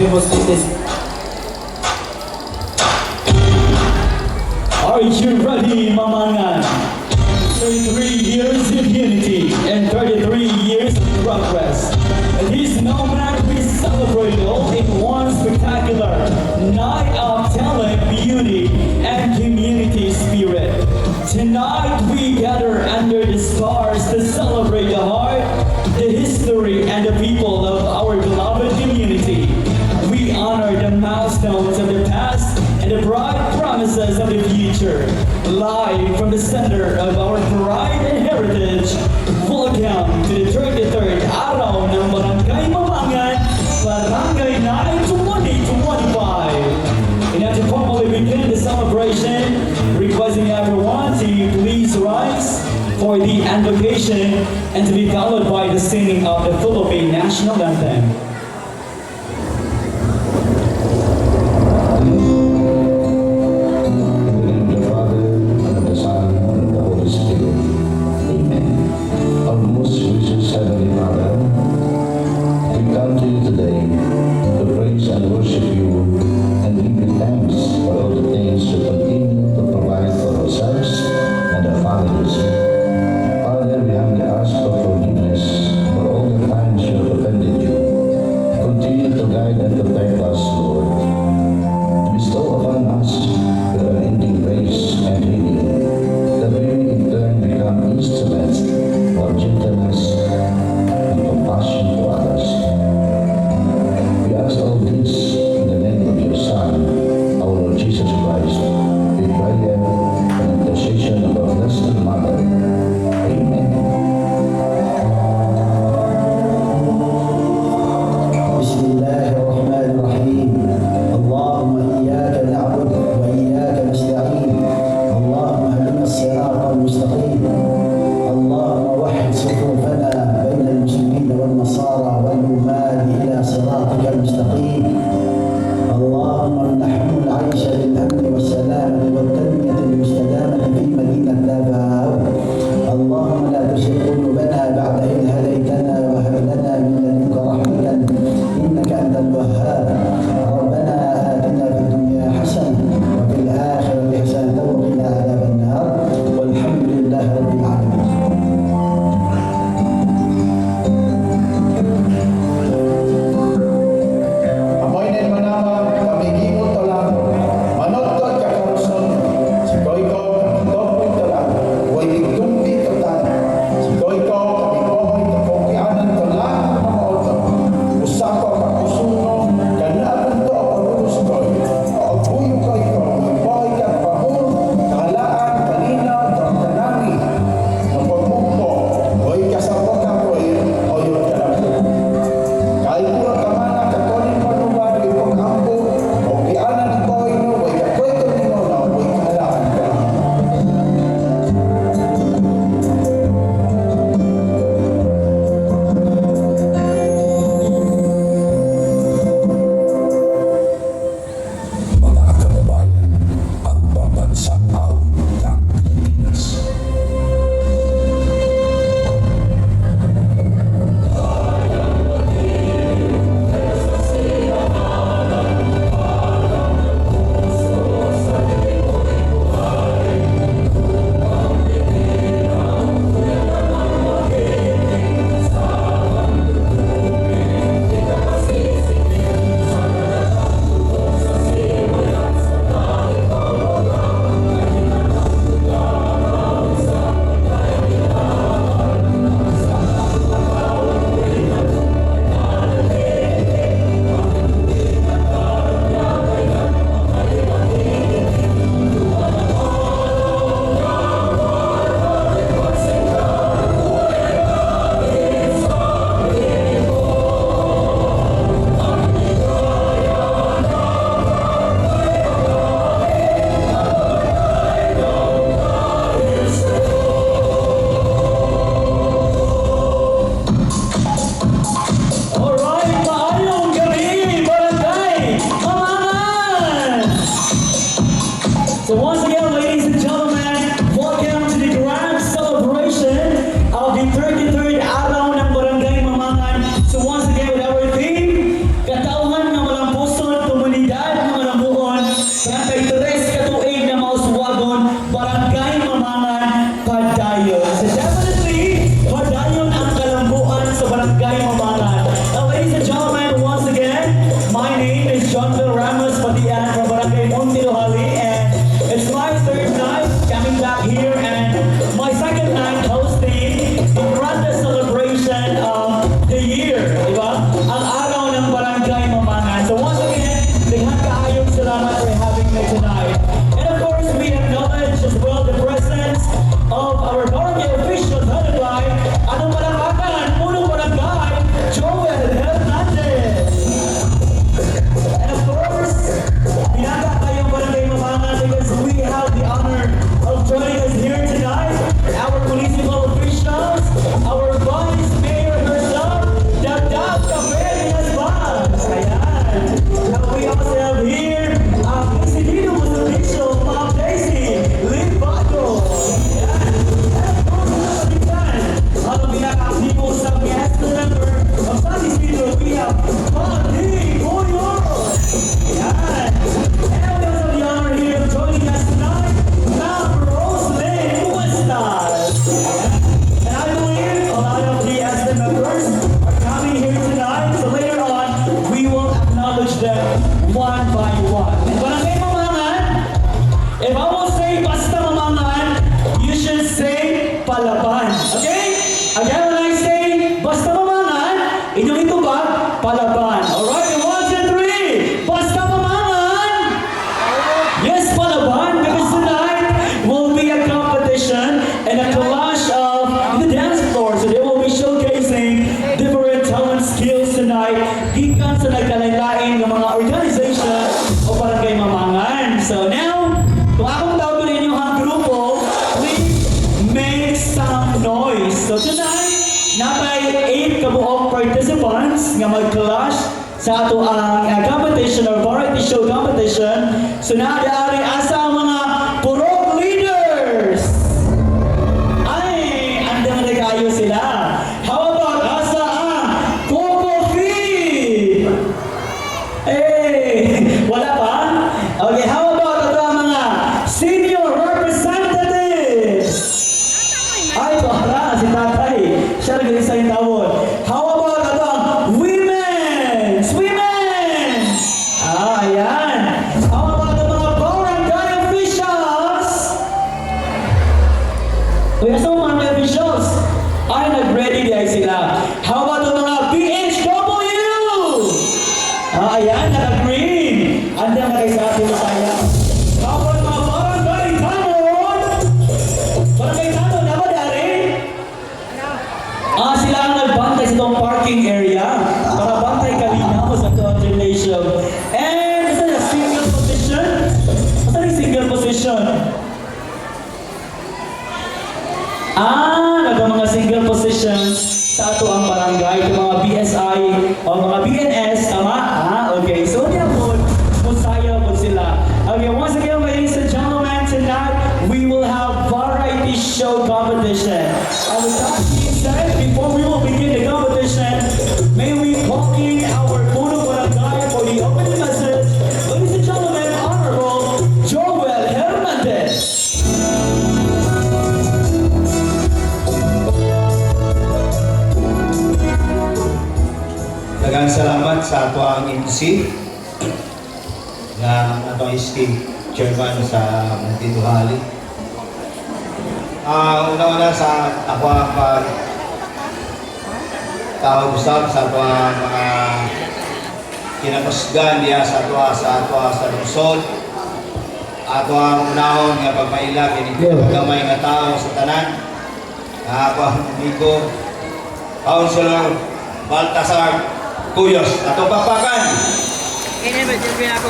Are you ready, Mamangan? 33 years of unity and 33 years of progress. It is no matter we celebrate all in one spectacular night of talent, beauty, and community spirit. Tonight we gather under the stars to celebrate the heart, the history, and the people of our beloved community. We honor the milestones of the past and the bright promises of the future. Live from the center of our pride and heritage, welcome to the 33rd Araw ng Barangay Mamangan, Barangay Night 2025. And to formally begin the celebration, requesting everyone to please rise for the invocation and to be followed by the singing of the Philippine National Anthem. acknowledge them one by one. Barangay Mamangan, if I will say Basta Mamangan, you should say Palaban. Okay? Again, when I say Basta Mamangan, inyong itubag, Palaban. Alright, 1, 2, 3. Basta Mamangan! Yes, Palaban, because tonight will be a competition and a collage of the dance floor. So they will be showcasing different talent skills tonight. Gikan sa nagkalain-lain ng mga organization o barangay Mamangan. So now, kung akong tawag rin inyong grupo, please make some noise. So tonight, napay 8 kabuok participants nga mag-clash sa ato ang competition or variety show competition. So naadari asa ang mga purok leaders. Ay, andang nagayo sila. How about asa ang Coco Feed? Eh, wala pa? Okay, how about ito ang mga senior representatives? Ay, para si tatay. Siya nag-isa yung tawon. How about ito ang women's? Women's! Ah, ayan. How about the mga barangay officials? Uy, asa mga barangay officials? Ay, nag-ready di ay sila. How about the mga BHW? Ah, ayan, naka-green. Andang na kayo sa ating masaya. How about mga barangay tanod? Barangay tanod, na ba dari? Ah, sila ang nagbantay sa itong parking area para bantay kalinaw sa coordination. And isa na single position? Asa yung single position? Ah, mga single positions sa ato ang barangay, yung mga BSI o mga BNS, tama? Ah, okay. So, di po, musaya po sila. Okay, once again, ladies and gentlemen, tonight, we will have variety show competition. And with that being said, before we will begin the competition, may we call in our Puno Barangay for the opening message. Ladies and gentlemen, Honorable Joel Hernandez. Daghang salamat sa ato ang MC na ato ang SK chairman sa Muntinluhali. Una-una sa ako ang tawag usab sa ato ang mga kinapasgan diya sa lungsod. Ato ang unahon nga pagmaila kini gamay nga tao sa tanan. Ako ang amigo Councilor Baltasar Cuyos, ato papakan. Ini betul aku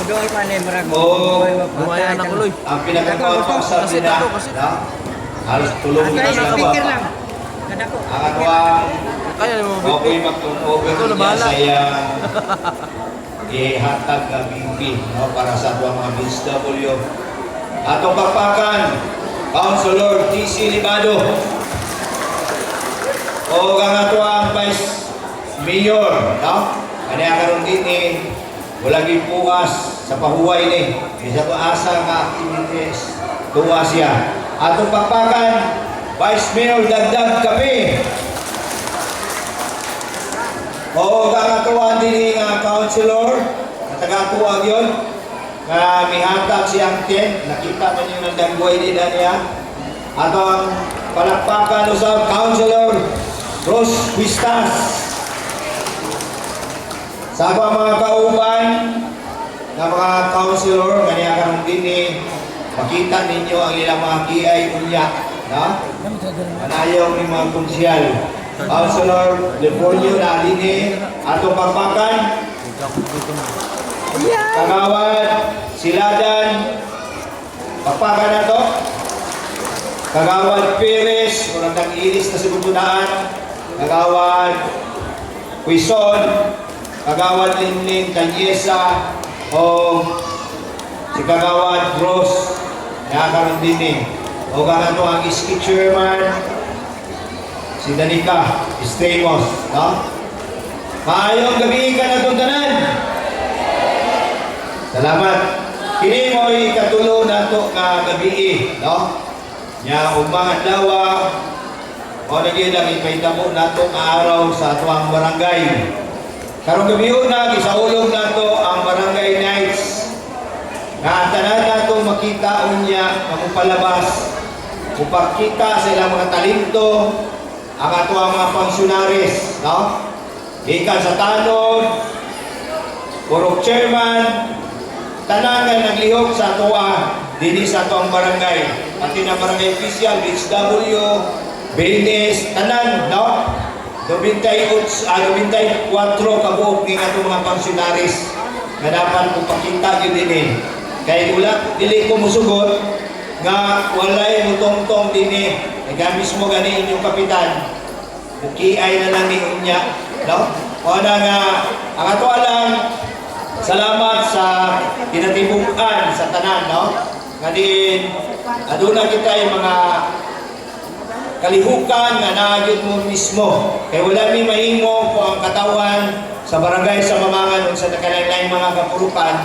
dool pa ni marag. Oh, lumayan na kuloy. ang pinakakawag sa nila, halos tulong na Ako sa speaker baba. lang. Kadako. Ang ato ang Kaya mo okay mag-turnover Ito na niya bahala. sa iyang ihatag na bimbi, no, para sa ato ang mga BSW. Ato papakan, Councilor TC Libado. O ang ato ang Vice Mayor, no? Kanya karon din wala gipuas sa pahuway ni. Isa ko asa nga activities tuwa siya. Atong pakpakan, Vice Mayor Dagdag Kape. O kakatuwa din nga councilor, natagatuwag yun. Na mihatag siyang 10, nakita man yung nagdagway din na niya. Atong palakpakan usab Councilor Rose Vistas. Sa ako mga kauban na mga councilor, kanya karong din makita ninyo ang ilang mga kiay unya, no? Manayaw ni mga konsyal. Councilor Lefornio na din ato pagpakan. Kagawad, Siladan, pagpakan na to. Kagawad Perez, walang nag-iris na sa buntunaan. Kagawad Quezon, Kagawad Linlin Canyesa, o si Kagawad Gross, nakakaroon din o kanato ang iski chairman, si Danica Estemos, no? Maayong gabi ka na tanan. Salamat. Kini mo ikatulo na to nga gabi, no? Nya umang adlaw o naging ang ipahitabo na to nga araw sa atuang barangay. Karong gabi na gisaulog na to mupakita unya, mupalabas, mupakita sa ilang mga talento, ang ato ang mga pangsyunaris, no? Ikan sa tanod, Purok Chairman, tanan nga naglihok sa ato dini sa ato ang barangay, pati na barangay official, BHW, BNS, tanan, no? 94 kabuok ng ato mga pangsyunaris na dapat mupakita yun din. Kaya dili ko musugot nga walay mutong-tong din nga mismo gani inyong kapitan mukiay na lang ni unya, no? O na nga ang ato alam, salamat sa kinatibukan sa tanan, no? Nga din aduna kita yung mga kalihukan nga nagyod mo mismo. Kaya wala mi mahimo po ang katawan sa barangay sa Mamangan o sa nakalain mga kapurukan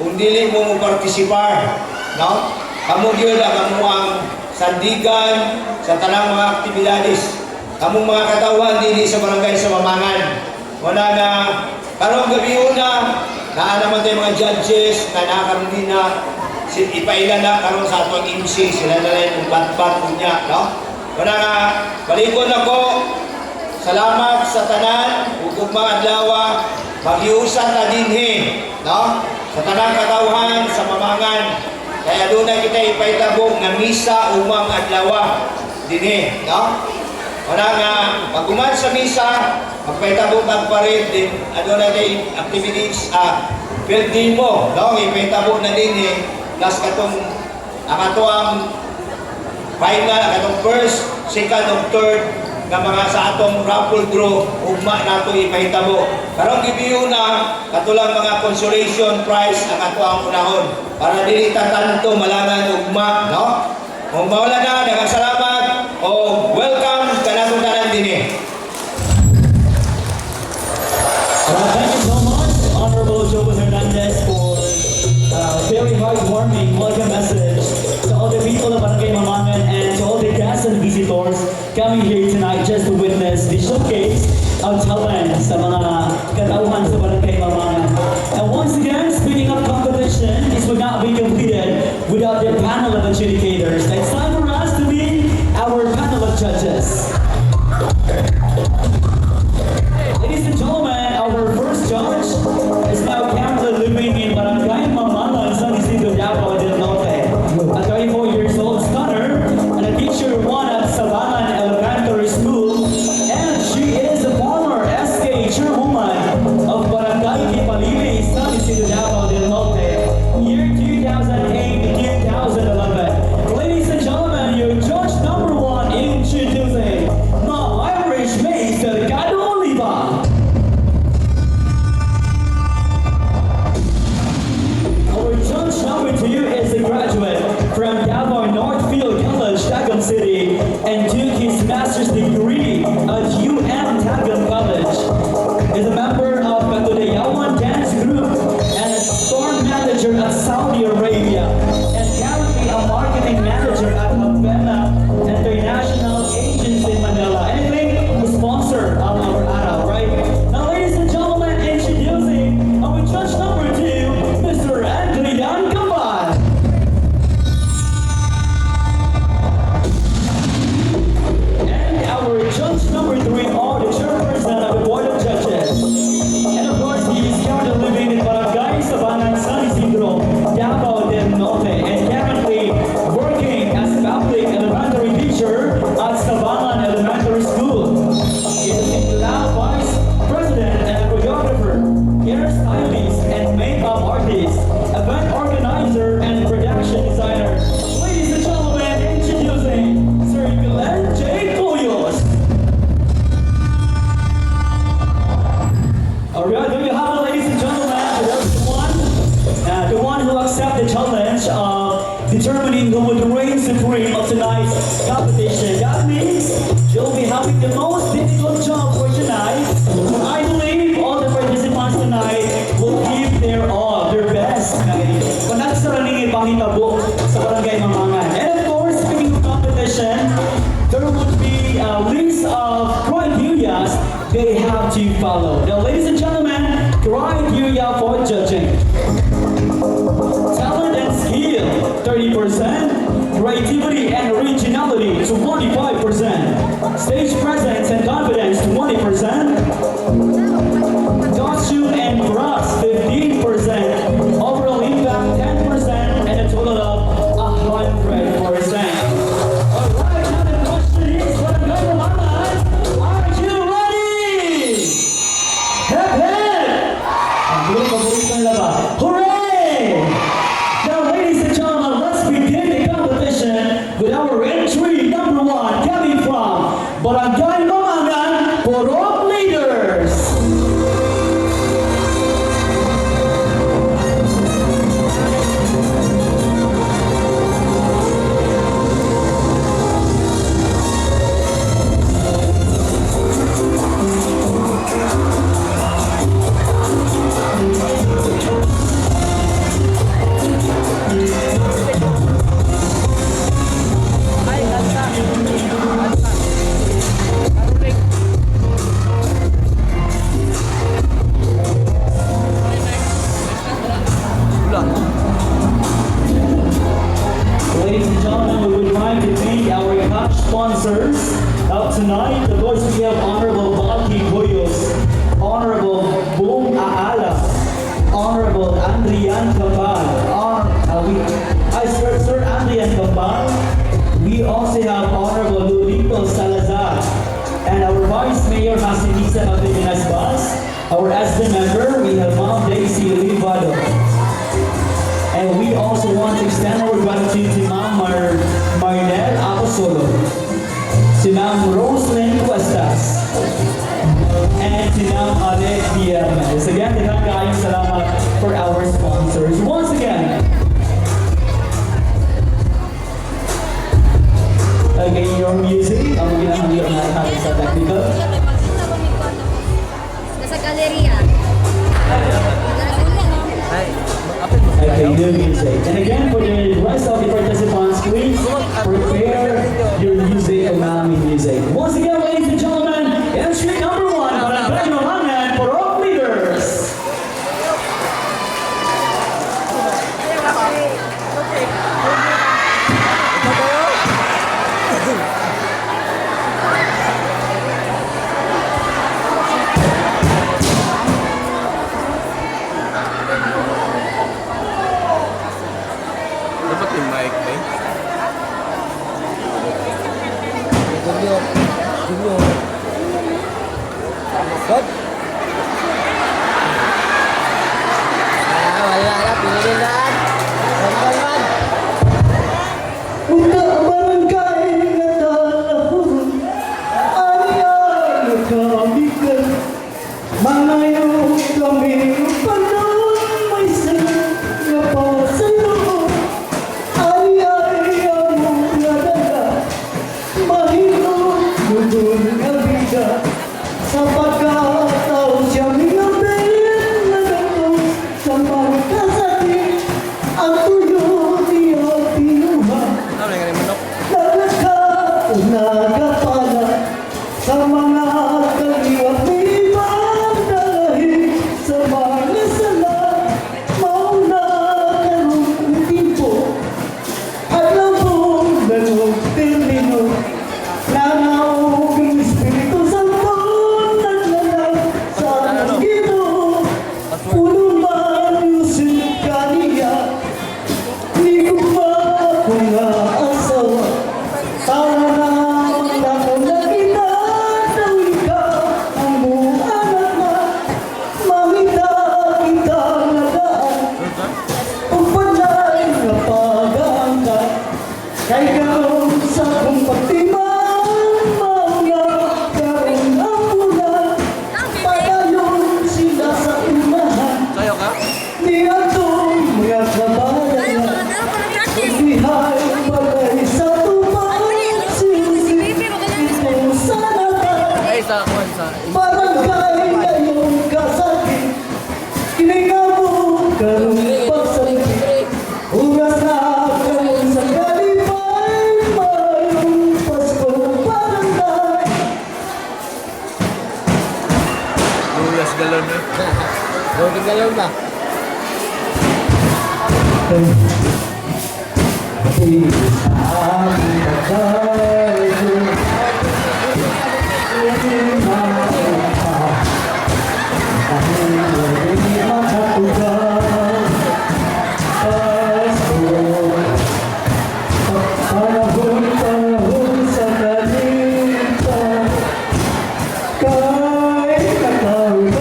kung dili mo partisipar, no? Kamu gyud ang ang sandigan sa tanang mga aktibidades. Kamong mga katawan dili sa barangay sa Mamangan. Wala na karong gabi una naa naman tayo mga judges na nakaroon din na ipaila na karon sa atong MC sila na lang yung bat-bat niya, no? Wala nga balikon ako. Salamat sa tanan ug mga adlaw magiusa ta dinhi, no? Sa tanang katawhan sa Mamangan. Kaya doon na kita ipaitabog na misa umang adlaw dinhi, no? Wala nga pag-uman sa misa magpaitabog ang pared din ano na kay activities field demo, no? Ipaitabog na dinhi plus katong ang ato ang final, katong first, second, ug third nga mga sa atong raffle draw ugma nato ipahitabo. Karong gibiyo na katulang mga consolation prize ang ato ang unahon para dili ta tanto malangan ugma, no? Kung mawala na, daghang salamat o welcome kanatong tanan dinhi. Thank you so much, Honorable Jobos Hernandez, for very heartwarming welcome message to all the people of Barangay Mamangan and to all the guests and visitors coming here tonight just to witness the showcase of talent sa mga katauhan sa Barangay Mamangan. And once again, speaking of competition, this would not be completed without the panel of adjudicators. It's time for us to meet our panel of judges. Ladies and gentlemen, our first judge is now currently living in Barangay Mamangan, San Isidro, Davao del Norte. A 34 years old stunner and a teacher one at Sabangan Elementary School, and she is the former SK chairwoman of Barangay Kipalili, San Isidro, Davao del Norte, year 2008-2011. Ladies and gentlemen, your judge number one introducing the Irish Mace Delgado Oliva. Our judge number two is a graduate from Davao Northfield College, Tagum City, and took his master's degree at UM Tagum College. Is a member of Katudayawan Dance Group and a store manager at Saudi Arabia, and currently a marketing manager at Havana International Agency in Manila. Anything to sponsor our araw, right? Now, ladies and gentlemen, introducing our judge number two, Mr. Adrian Gambal. And our judge number three are the chairperson of the Board of Judges. And of course, he is currently living in Barangay Sabangan, San Isidro, Davao del Norte, and currently working as public elementary teacher at Sabangan Elementary School. He is a Lao Vice President and a choreographer, hairstylist and makeup artist, event organizer and production designer. Ladies and gentlemen, introducing Sir Glenn J. Coyos. Alright, there you have it, ladies and gentlemen. That's the one who accepted the challenge of determining who would reign supreme of tonight's competition. That means you'll be having the most difficult job for tonight. I believe all the participants tonight will give their all, their best. Panagsaraning ipangitabo sa Barangay Mamangan. And of course, speaking of competition, there would be a list of criteria they have to follow. Now, ladies and gentlemen, criteria for judging. Talent and skill, 30%. 30%, creativity and originality 25%, stage presence and confidence 20%, costume and props 15%, overall impact 10%, and a total of 100%. Alright, now the question is for the number one line, are you ready? Hep hep! Ang gulo paborito nila ba? Hooray! Now ladies and gentlemen, let's begin the competition with our entry number one coming from Barangay Mamangan, Porok Leaders. Ay, lansa. Lansa. Karulik. Ulan. Ladies and gentlemen, we would like to thank our top sponsors of tonight. Of course, we have Honorable Balki Goyos, Honorable Boom Aala, Honorable Andrian Kapal, Sir Andrian Kapal. We also have Honorable Lulito Salazar, and our Vice Mayor Hasinisa Abedinas Bas. Our SD member, we have Ma'am Daisy Olivado. And we also want to extend our gratitude to Ma'am Marnel Apostolo, to Ma'am Roslyn Cuestas, and to Ma'am Ale Viernes. Again, kayong salamat for our sponsors. Once again, again, your music, ang ginahangyo natin sa technical. Nasa galleria. Ay, mag-apit mo. Okay, new music. And again, for the rest of the participants, please prepare your music and Mami music. Once again, ladies and gentlemen, entry number one, Barangay Mamangan, Porok Leaders. Dapat yung mic, eh. Junior. Good. Wala na, pinili na. Sandal. Una barangay na talahon, ayaw kami ka. Manayong kami panon, may sarap na pasayo. Ayaw mo na daga, mahirap lubog na biga. Sa pagkataon siya minabel na gato, sa pagkasakit, ang tuyo niya pinuha. Ano na yung manok? Nagkapala sa mga kaliwat ni ibang dalahin, sa mga sala, mauna karong timpo, at labong ganong termino, nanaog ang Espiritu Santo, naglalang sa Ginoo, puno man Yusuf kaniya, ni ko pa kung naasawa. Para na ako na kinatawin ka, ang buong anak na mamita kita nagaan. Kung panay na pag-aangkat, kay karoon sa kong pagtiman, mauna karoon ang bulan, padayon sila sa unahan, Sayo ka? di atong mga kabayan. Bihay bagay sa tupang sinusin, ito sana ka. Ay, sa kuwan sa... Barangay ngayong kasakit, kiningamo karong pagsakit. Uras na karong sa kalipay, mayroong Pasko barangay. Lulas galon eh. Lulas galon ba? Panahon sa kalimutan, kahit katawag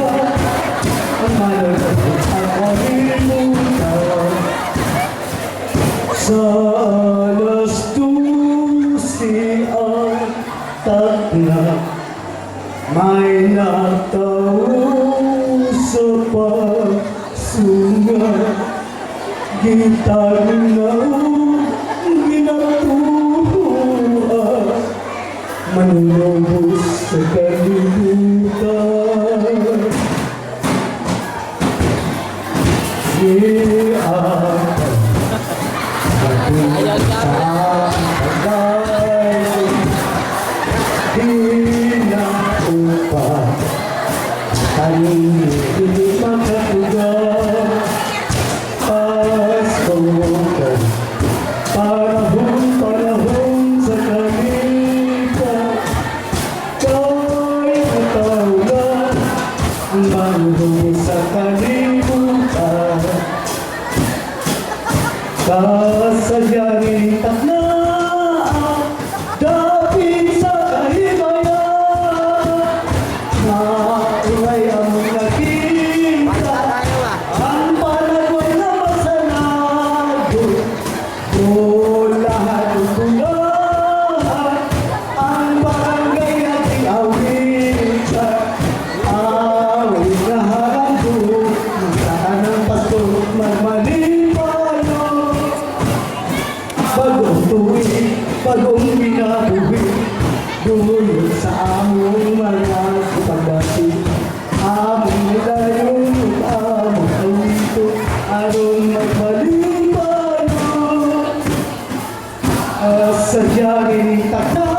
ang malagay ang kalimutan. Sa alas 12 ang takna, may nagtaon sa pagsungat. Gitar na ginatuan, manlubos sa kalimutan. Di na upang hindi makatugan. Pasukan, panahon sa kalimutan, kahit katawag ang manlubos sa kalimutan. Kasadyang takna, dapit sa kahimayan, maulay ang nakita, ang panagoy na masanado. Lahat ng bulahan, ang barangay nating awitan, awit na haranggo, saan ang pasto magmalipalo. Bagong tuwid, bagong binabuhi, dulot sa among mga kapagdati. Among nilayon, among awito, aron magmalipalo. Sadyang takna,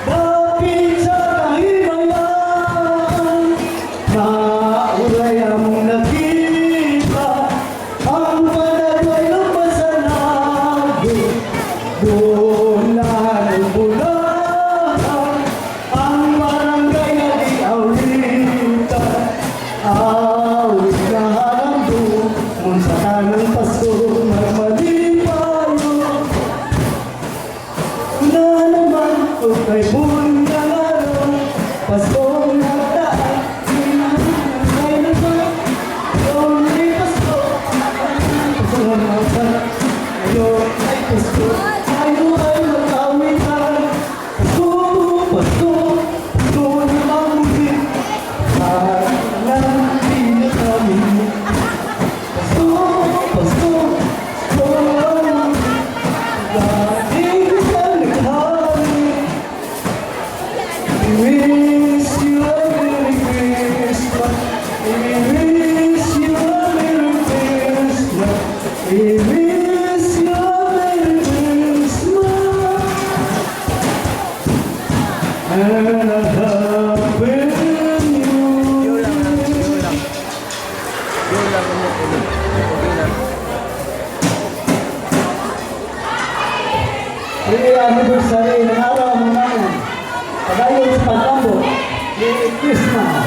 dapit sa kahimayan, maulay ang nakita, ang panagoy ng masanado. Bulan ang bulahan, ang barangay na di awitan, awit na haranggo, munsa tanang Pasko magmalipalo. Na naman o kay bungalaro, Pasko nagdaan, sinanay naman, ngayon ay Pasko, Pasko naman, ngayon ay Pasko, tayo ay mag-awitan. Pasko, Pasko, Pasko na mamulit, kahit lang di na kami. Pasko, Pasko, Pasko na mamulit, laging ka naghari. We wish you a Merry Christmas. We wish you a Merry Christmas. We wish you a Merry Christmas and a Happy New Year. Happy anniversary ng araw mo namin. Pagayon sa pagkambo. Merry Christmas.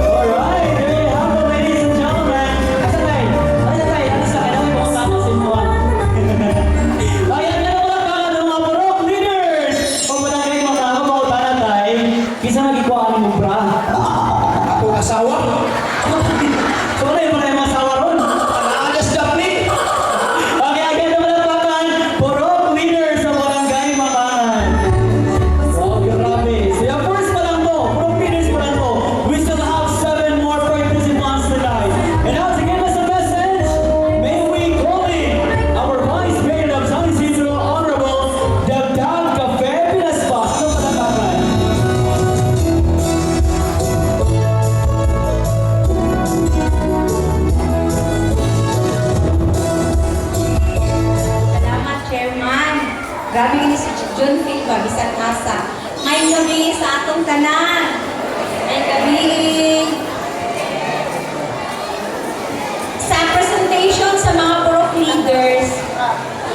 Alright, there you have it, ladies and gentlemen. Asatay, ano sa kailangan mo sa kasimuan? Ayan na naman ang mga purok leaders. Kung wala kayo mga kabautanan tayo, kisa nagikuhaan mo bra. Ako asawa, So wala yung mga masawa ron. naalas dapli. Okay, again naman ang pakan, purok leaders sa barangay Mabangan. Wow, grabe. So yung first pa lang to, purok leaders pa lang to. We still have 7 more participants tonight. And now to give us a message, may we call in our Vice Mayor of San Isidro, Honorable Dagdag Cafe Pinaspas ng Palakpakan. Salamat, Chairman. Grabe gini si John Phil, bisag asa. May gabi sa atong tanan.